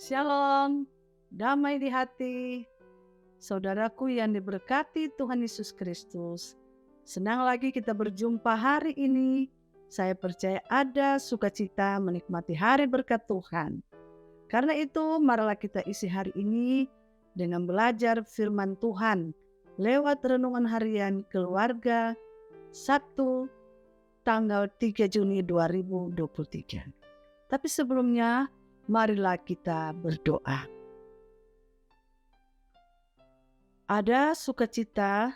Shalom, damai di hati, saudaraku yang diberkati Tuhan Yesus Kristus. Senang lagi kita berjumpa hari ini. Saya percaya ada sukacita menikmati hari berkat Tuhan. Karena itu, marilah kita isi hari ini dengan belajar firman Tuhan lewat renungan harian keluarga Sabtu tanggal 3 Juni 2023. Tapi sebelumnya, marilah kita berdoa. Ada sukacita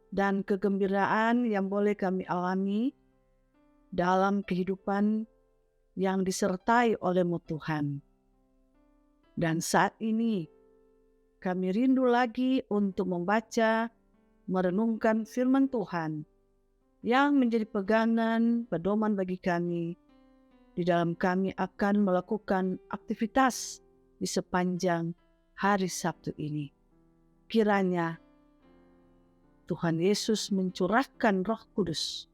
dan kegembiraan yang boleh kami alami dalam kehidupan yang disertai oleh-Mu Tuhan. Dan saat ini kami rindu lagi untuk membaca, merenungkan firman Tuhan yang menjadi pegangan, pedoman bagi kami di dalam kami akan melakukan aktivitas di sepanjang hari Sabtu ini. Kiranya Tuhan Yesus mencurahkan Roh Kudus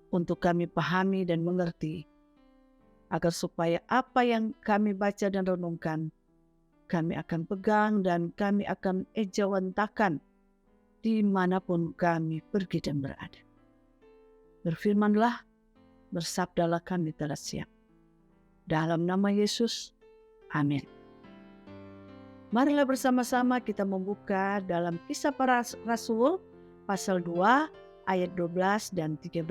untuk kami pahami dan mengerti, agar supaya apa yang kami baca dan renungkan, kami akan pegang dan kami akan ejawantakan dimanapun kami pergi dan berada. Berfirmanlah, bersabdalah, kami telah siap. Dalam nama Yesus, amin. Marilah bersama-sama kita membuka dalam Kisah Para Rasul pasal 2 ayat 12 dan 13.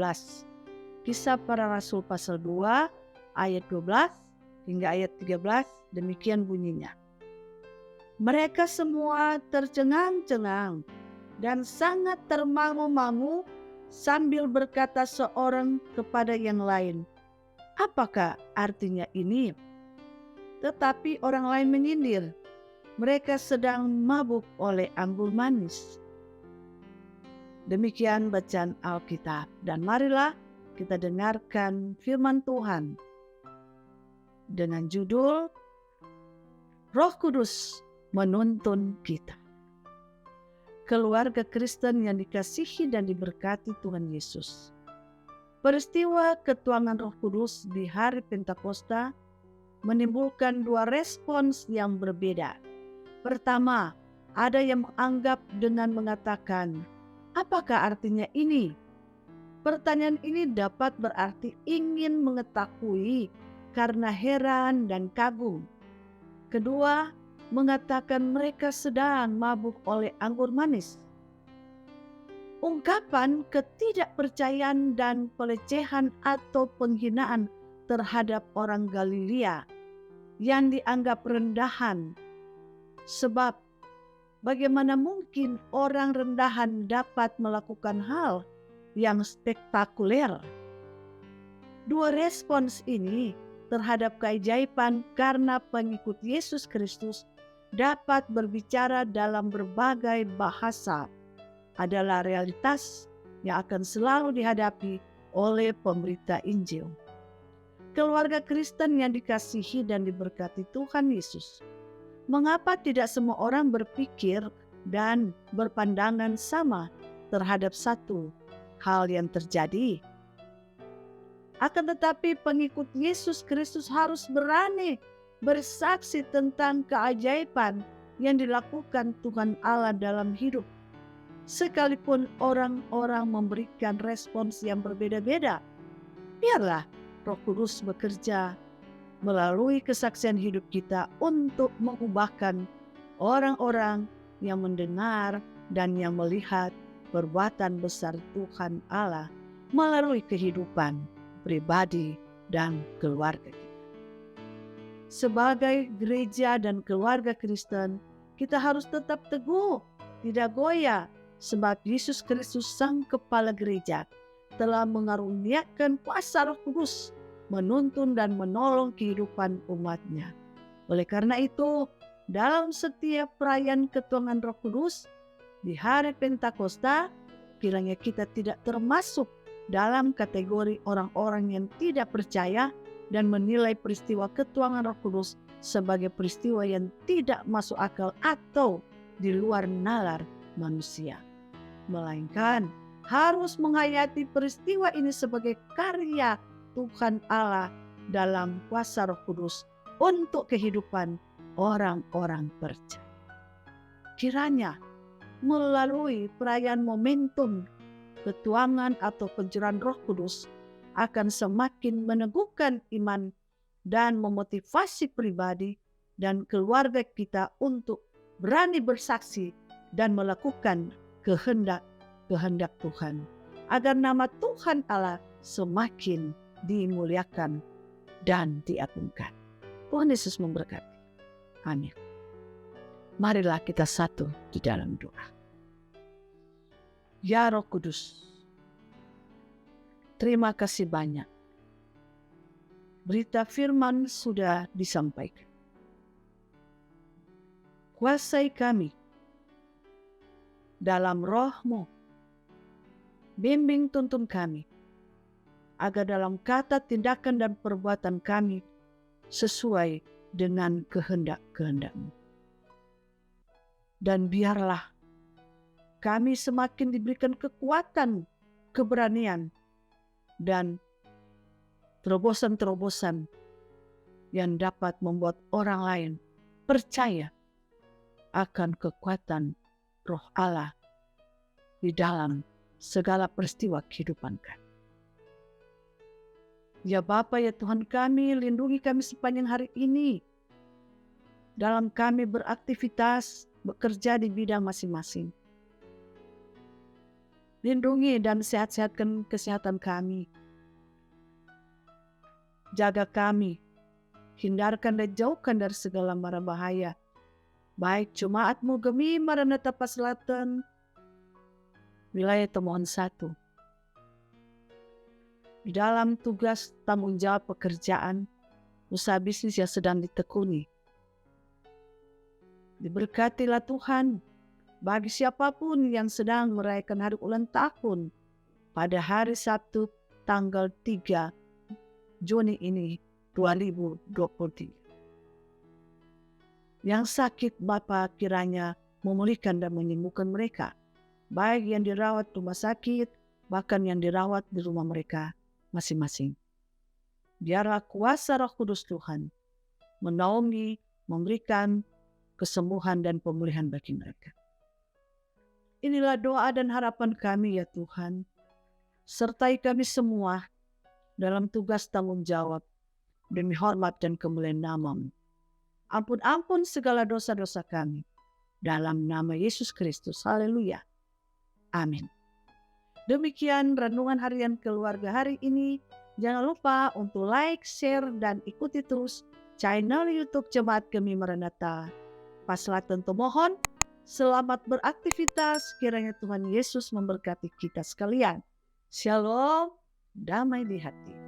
Kisah Para Rasul pasal 2 ayat 12 hingga ayat 13, demikian bunyinya. Mereka semua tercengang-cengang dan sangat termangu-mangu sambil berkata seorang kepada yang lain, "Apakah artinya ini?" Tetapi orang lain menyindir, "Mereka sedang mabuk oleh anggur manis." Demikian bacaan Alkitab, dan marilah kita dengarkan firman Tuhan dengan judul Roh Kudus Menuntun Kita. Keluarga Kristen yang dikasihi dan diberkati Tuhan Yesus. Peristiwa ketuanan Roh Kudus di hari Pentakosta menimbulkan dua respons yang berbeda. Pertama, ada yang menganggap dengan mengatakan, "Apakah artinya ini?" Pertanyaan ini dapat berarti ingin mengetahui karena heran dan kagum. Kedua, mengatakan mereka sedang mabuk oleh anggur manis. Ungkapan ketidakpercayaan dan pelecehan atau penghinaan terhadap orang Galilea yang dianggap rendahan. Sebab bagaimana mungkin orang rendahan dapat melakukan hal yang spektakuler? Dua respons ini terhadap keajaiban karena pengikut Yesus Kristus dapat berbicara dalam berbagai bahasa adalah realitas yang akan selalu dihadapi oleh pemberita Injil. Keluarga Kristen yang dikasihi dan diberkati Tuhan Yesus, mengapa tidak semua orang berpikir dan berpandangan sama terhadap satu hal yang terjadi? Akan tetapi pengikut Yesus Kristus harus berani bersaksi tentang keajaiban yang dilakukan Tuhan Allah dalam hidup. Sekalipun orang-orang memberikan respons yang berbeda-beda, biarlah Roh Kudus bekerja melalui kesaksian hidup kita untuk mengubahkan orang-orang yang mendengar dan yang melihat perbuatan besar Tuhan Allah melalui kehidupan pribadi dan keluarga kita. Sebagai gereja dan keluarga Kristen, kita harus tetap teguh, tidak goyah, sebab Yesus Kristus Sang Kepala Gereja telah mengaruniakan kuasa Roh Kudus menuntun dan menolong kehidupan umatnya. Oleh karena itu, dalam setiap perayaan ketuanan Roh Kudus di hari Pentakosta, kiranya kita tidak termasuk dalam kategori orang-orang yang tidak percaya dan menilai peristiwa ketuanan Roh Kudus sebagai peristiwa yang tidak masuk akal atau di luar nalar manusia, melainkan harus menghayati peristiwa ini sebagai karya Tuhan Allah dalam kuasa Roh Kudus untuk kehidupan orang-orang percaya. Kiranya melalui perayaan momentum ketuangan atau pencurahan Roh Kudus akan semakin meneguhkan iman dan memotivasi pribadi dan keluarga kita untuk berani bersaksi dan melakukan kehendak Tuhan, agar nama Tuhan Allah semakin dimuliakan dan diagungkan. Tuhan Yesus memberkati. Amin. Marilah kita satu di dalam doa. Ya Roh Kudus, terima kasih banyak. Berita firman sudah disampaikan. Kuasai kami dalam Roh-Mu. Bimbing tuntun kami, agar dalam kata, tindakan, dan perbuatan kami sesuai dengan kehendak-kehendak-Mu. Dan biarlah kami semakin diberikan kekuatan, keberanian, dan terobosan-terobosan yang dapat membuat orang lain percaya akan kekuatan Roh Allah di dalam segala peristiwa kehidupan kami. Ya Bapa, ya Tuhan kami, lindungi kami sepanjang hari ini dalam kami beraktivitas, bekerja di bidang masing-masing. Lindungi dan sehat-sehatkan kesehatan kami. Jaga kami, hindarkan dan jauhkan dari segala mara bahaya. Baik Jemaat-Mu Gemi Maranatha Paselatan, wilayah Tomohon 1. Di dalam tugas tanggung jawab pekerjaan, usaha bisnis yang sedang ditekuni. Diberkatilah Tuhan bagi siapapun yang sedang merayakan hari ulang tahun pada hari Sabtu tanggal 3 Juni ini 2023. Yang sakit Bapa kiranya memulihkan dan menyembuhkan mereka, baik yang dirawat rumah sakit, bahkan yang dirawat di rumah mereka masing-masing. Biarlah kuasa Roh Kudus Tuhan menaungi, memberikan kesembuhan dan pemulihan bagi mereka. Inilah doa dan harapan kami ya Tuhan. Sertai kami semua dalam tugas tanggung jawab demi hormat dan kemuliaan nama-Mu. Ampun segala dosa-dosa kami. Dalam nama Yesus Kristus. Haleluya. Amin. Demikian renungan harian keluarga hari ini. Jangan lupa untuk like, share, dan ikuti terus channel YouTube Jemaat Gemi Maranatha Paselatan Tomohon. Selamat beraktivitas. Kiranya Tuhan Yesus memberkati kita sekalian. Shalom, damai di hati.